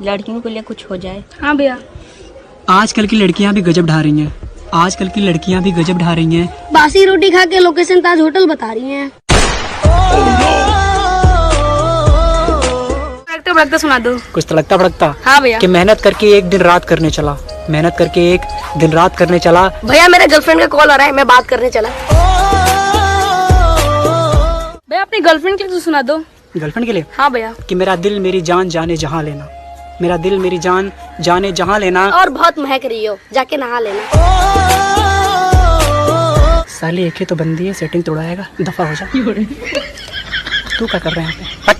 लड़कियों के लिए कुछ हो जाए। हाँ भैया। आजकल की लड़कियां भी गजब ढा रही हैं। आजकल की लड़कियां भी गजब ढा रही हैं। बासी रोटी खा के लोकेशन ताज होटल बता रही हैं। तड़कता भड़कता सुना दो। कुछ तड़कता भड़कता। हाँ भैया। कि मेहनत करके एक दिन रात करने चला। मेहनत करके एक दिन रात करने चला। भैया मेरे गर्लफ्रेंड का कॉल आ रहा है, मैं बात करने चला। भैया अपनी गर्लफ्रेंड के लिए सुना दो। गर्लफ्रेंड के लिए। हाँ भैया। कि मेरा दिल मेरी जान जाने जहाँ लेना। मेरा दिल मेरी जान जाने जहाँ लेना। और बहुत महक रही हो, जाके नहा लेना। साली एक ही तो बंदी है, सेटिंग तोड़ाएगा, दफा हो जा। तू क्या कर रहे हैं यहाँ पे?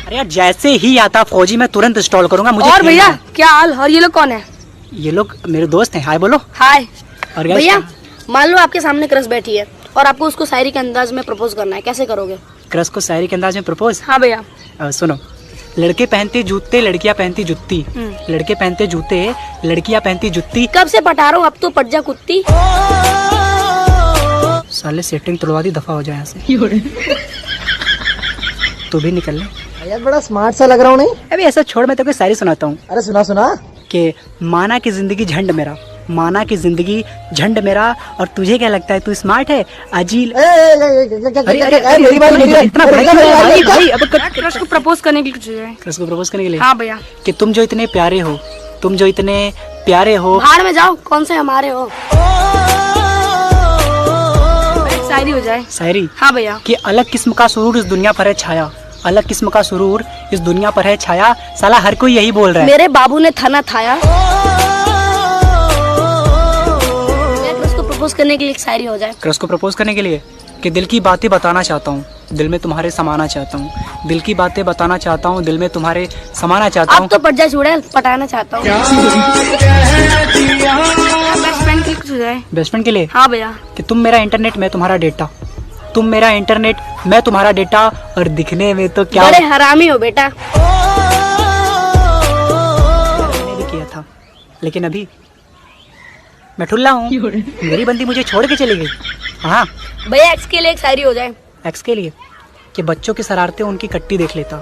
अरे यार जैसे ही आता फौजी मैं तुरंत इंस्टॉल करूंगा। मुझे और भैया क्या हाल? और ये लोग कौन है? ये लोग मेरे दोस्त हैं। हाय बोलो। हाय। और भैया मान लो आपके सामने क्रश बैठी है और आपको उसको शायरी के अंदाज में प्रपोज करना है, कैसे करोगे? क्रश को शायरी के अंदाज में प्रपोज? हाँ भैया। सुनो, लड़के पहनते जूते लड़कियां पहनती जुत्ती। लड़के पहनते जूते लड़कियां पहनती जुत्ती। कब से पटा रहा हूँ, अब तो पट जा कुत्ती। साले सेटिंग तोड़वा दी, दफा हो जाए यहाँ से। तू भी निकल ले यार, बड़ा स्मार्ट सा लग रहा हूँ। नहीं अभी ऐसा छोड़, मैं तेरे को शायरी सुनाता हूँ। अरे सुना सुना। कि माना की जिंदगी झंड मेरा, माना की जिंदगी झंड मेरा, और तुझे क्या लगता है तू स्मार्ट है? अजील। मेरी बात इतना भाई अब क्रश को प्रपोज करने के लिए। क्रश को प्रपोज करने के लिए। हाँ भैया। कि तुम जो इतने प्यारे हो, तुम जो इतने प्यारे हो। भाड़ में जाओ, कौन से हमारे हो। शायरी हो जाए। शायरी। हाँ भैया। कि अलग किस्म का सुरूर इस दुनिया पर है छाया। अलग किस्म का सुरूर इस दुनिया पर है छाया। साला हर कोई यही बोल रहा है। मेरे बाबू ने थाना थाया। क्रश को प्रपोज करने के लिए एक शायरी हो जाए। क्रश को प्रपोज करने के लिए। कि दिल की बातें बताना चाहता हूँ, दिल में तुम्हारे समाना चाहता हूँ। दिल की बातें बताना चाहता हूँ, दिल में तुम्हारे समाना चाहता हूँ। अब तो पट जा चुड़ैल, पटाना चाहता हूँ। बेस्ट फ्रेंड के लिए कुछ हो जाए। बेस्ट फ्रेंड के लिए। हाँ भैया। कि तुम मेरा इंटरनेट, मैं तुम्हारा डेटा। तुम मेरा इंटरनेट, मैं तुम्हारा डेटा, और दिखने में तो क्या बड़े हरामी हो बेटा। मैंने भी किया था, लेकिन अभी मैं ठुल्ला हूँ। मेरी बंदी मुझे छोड़ के चली गई। हाँ भैया एक्स के लिए एक शायरी हो जाए। एक्स के लिए। कि बच्चों की शरारतें उनकी कट्टी देख लेता,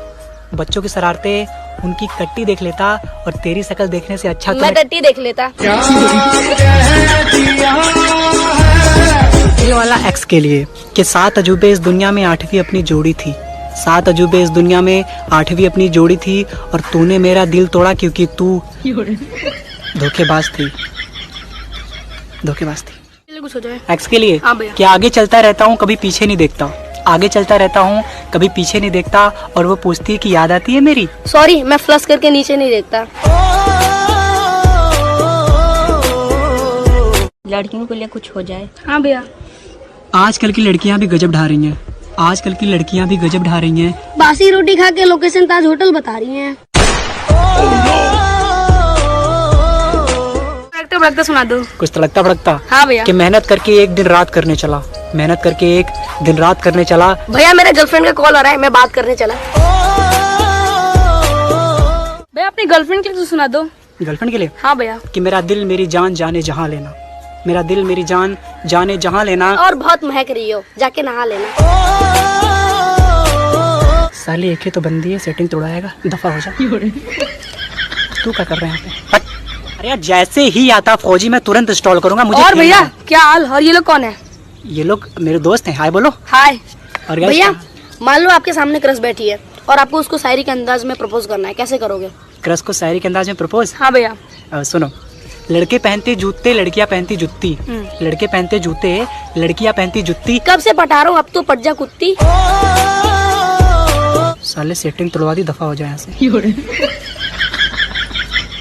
बच्चों की शरारतें उनकी कट्टी देख लेता, और तेरी शक्ल देखने से अच्छा मैं टट्टी देख लेता। ये वाला एक्स के लिए। कि 7 अजूबे इस दुनिया में 8वीं अपनी जोड़ी थी। 7 अजूबे इस दुनिया में 8वीं अपनी जोड़ी थी, और तूने मेरा दिल तोड़ा क्योंकि तू धोखेबाज थी, धोखेबाज थी। कुछ हो जाए। एक्स के लिए। हाँ भैया। कि आगे चलता रहता हूँ कभी पीछे नहीं देखता, आगे चलता रहता हूँ कभी पीछे नहीं देखता, और वो पूछती है कि याद आती है मेरी। सॉरी, मैं फ्लश करके नीचे नहीं देखता। लड़कियों के लिए कुछ हो जाए। हाँ भैया। आजकल की लड़कियां भी गजब ढा रही हैं। आजकल की लड़कियां भी गजब ढा रही हैं। बासी रोटी खा के लोकेशन ताज होटल बता रही हैं। तड़कता भड़कता सुना दो। कुछ तड़कता भड़कता। हाँ भैया। कि मेहनत करके एक दिन रात करने चला। मेहनत करके एक दिन रात करने चला। भैया मेरे गर्लफ्रेंड का कॉल आ रहा है, मैं बात करने चला। भैया अपनी गर्लफ्रेंड के लिए सुना दो। गर्लफ्रेंड के लिए। हाँ भैया। कि मेरा दिल मेरी जान जाने जहाँ लेना। मेरा दिल मेरी जान जाने जहाँ लेना। और बहुत महक रही हो, जाके नहा लेना। साली एक ही तो बंदी है, सेटिंग तोड़ाएगा, दफा हो जा। तू क्या कर रहे हैं यहाँ पे? अरे यार जैसे ही आता फौजी मैं तुरंत इंस्टॉल करूंगा। मुझे और भैया क्या हाल? और ये लोग कौन है? ये लोग मेरे दोस्त हैं। हाय बोलो। हाय। और भैया मान लो आपके सामने क्रश बैठी है और आपको उसको शायरी के अंदाज में प्रपोज करना है, कैसे करोगे? क्रश को शायरी के अंदाज में प्रपोज? हाँ भैया। सुनो, लड़के पहनते जूते लड़कियां पहनती जुत्ती। लड़के पहनते जूते लड़कियां पहनती जुत्ती। कब से पटा रहा हूँ, अब तो पट जा कुत्ती। साले सेटिंग तोड़वा दी, दफा हो जाए यहाँ से।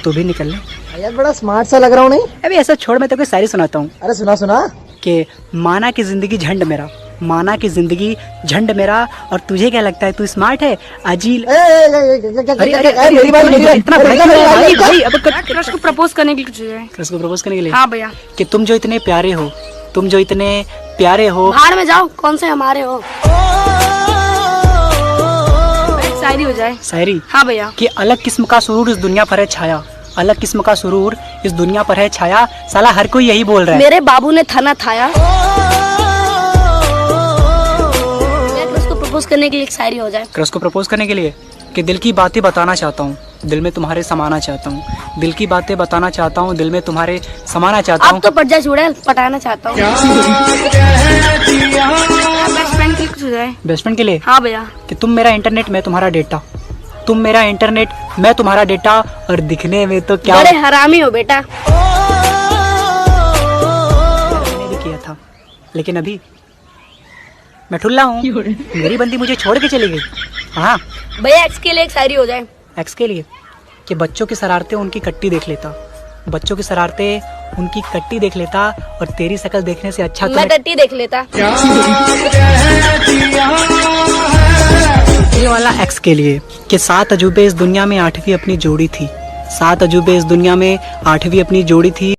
तू भी निकल ले यार, बड़ा स्मार्ट सा लग रहा हूँ। नहीं अभी ऐसा छोड़, मैं तेरे को शायरी सुनाता हूँ। अरे सुना सुना। कि माना की जिंदगी झंड मेरा, माना की जिंदगी झंड मेरा, और तुझे क्या लगता है तू स्मार्ट है? अजील। मेरी बात इतना भाई अब क्रश को प्रपोज करने के लिए। क्रश को प्रपोज करने के लिए। हाँ भैया। कि तुम जो इतने प्यारे हो, तुम जो इतने प्यारे हो। भाड़ में जाओ, कौन से हमारे हो। शायरी हो जाए। शायरी। हाँ भैया। कि अलग किस्म का सुरूर इस दुनिया पर है छाया। अलग किस्म का सुरूर इस दुनिया पर है छाया। साला हर कोई यही बोल रहा है। मेरे बाबू ने थाना थाया। क्रश को प्रपोज करने के लिए एक शायरी हो जाए। क्रश को प्रपोज करने के लिए। कि दिल की बातें बताना चाहता हूँ, दिल में तुम्हारे समाना चाहता हूँ, दिल की बातें बताना चाहता हूँ, दिल में तुम्हारे समाना चाहता हूँ। आप तो पट्टा चुड़ैल पटाना चाहता हूँ। बेस्ट फ्रेंड के लिए कुछ हो जाए। बेस्ट फ्रेंड के लिए हाँ भैया। कि तुम मेरा इंटरनेट, मैं तुम्हारा डेटा, तुम मेरा इंटरनेट, मैं तुम्हारा डेटा, और दिखने में तो क्या बड़े हरामी हो बेटा। मैंने भी किया था, लेकिन अभी मैं ठुल्ला हूँ। मेरी बंदी मुझे छोड़ के चली गई। हाँ, भैया एक्स के लिए एक शायरी हो जाए। एक्स के लिए कि बच्चों की शरारतें उनकी कट्टी देख लेता, बच्चों की शरारतें उनकी कट्टी देख लेता, और तेरी शक्ल देखने से अच्छा तो मैं टट्टी देख लेता। ये वाला एक्स के लिए कि 7 अजूबे इस दुनिया में 8वीं अपनी जोड़ी थी, 7 अजूबे इस दुनिया में 8वीं अपनी जोड़ी थी।